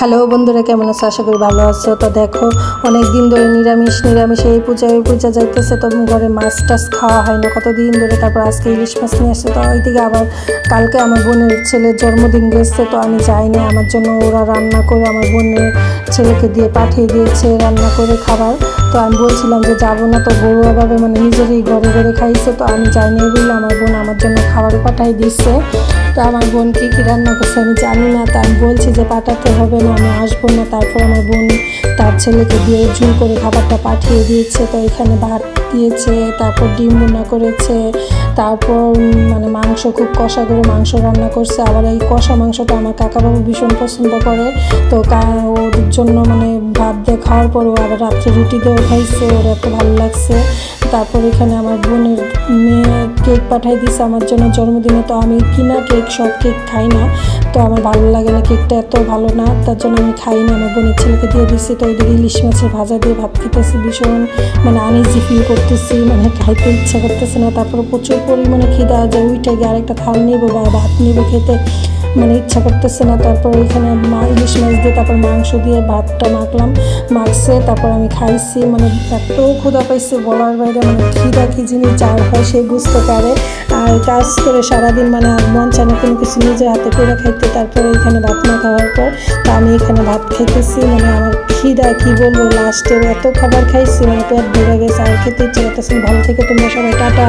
Hello বন্ধুরা, কেমন আছো? আশা করি ভালো আছো। তো দেখো, অনেক দিন ধরে নিরামিষ এই পূজা যাইতেছে, তো ঘরে মাছ টাছ খাওয়া হয় না কতদিন ধরে। তারপর আজকে ইলিশ মাছ নিয়ে আসছে। তো ওইদিকে আবার কালকে আমার বোনের ছেলের জন্মদিন গেছে, তো আমি যাইনি। আমার জন্য ওরা রান্না করে আমার বোনের ছেলেকে দিয়ে পাঠিয়ে দিয়েছে রান্না করে খাবার। তো আমি বলছিলাম যে যাবো না, তো বড়োভাবে মানে নিজেরই ঘরে খাইছে। তো আমি যাইনি বললে আমার বোন আমার জন্য খাবার পাঠাই দিচ্ছে। তো আমার বোন কী রান্না করছে আমি জানি না। তা আমি বলছি যে পাঠাতে হবে না, আমি আসবো না। তারপর আমার বোন তার ছেলেকে দিয়ে জুল করে খাবারটা পাঠিয়ে দিয়েছে। তো এখানে ভাত দিয়েছে, তারপর ডিম রান্না করেছে, তারপর মানে মাংস খুব কষা করে মাংস রান্না করছে। আবার এই কষা মাংসটা আমার কাকাবাবু ভীষণ পছন্দ করে। তো ওর জন্য মানে ভাত দিয়ে খাওয়ার পরেও আবার রাত্রে রুটি দিয়েও খাইছে, ওর এত ভালো লাগছে। তারপর এখানে আমার বোনের মেয়ে কেক পাঠাই দিয়েছে আমার জন্য জন্মদিনে। তো আমি কিনা কেক সব কেক খাই না, তো আমার ভালো লাগে না, কেকটা এত ভালো না, তার জন্য আমি খাই না। আমার বোনের ছেলেকে দিয়ে দিচ্ছি। তো ওইদিকে ইলিশ মাছের ভাজা দিয়ে ভাত খেতেছি, ভীষণ মানে আনইজি ফিল করতেছি, মানে খাইতে ইচ্ছা করতেছে না। তারপর প্রচুর পরিমাণে খিদা যায়, উইটে গিয়ে আরেকটা থাল নিব বা ভাত নিব, খেতে মানে ইচ্ছা করতেছে না। তারপর ওইখানে ইলিশ মাছ দিয়ে তারপর মাংস দিয়ে ভাতটা মাখছে, তারপর আমি খাইছি। মানে এত ক্ষুধা পাইছে বলার বাইরে, মানে খিদা কী জিনিস যার হয় সে বুঝতে পারে। আর কাজ করে সারাদিন মানে আর মন চায় না কোনো কিছু নিজের হাতে করে খাইতে। তারপরে এখানে ভাত না খাওয়ার পর তা আমি এখানে ভাত খাইতেছি। মানে আমার খিদা কী বলবো, লাস্টে এত খাবার খাইছি মানে পেট ভরে গেছে, আর খেতে ইচ্ছে করতেছে। ভালো থেকে তোমরা সবাই, টাটা।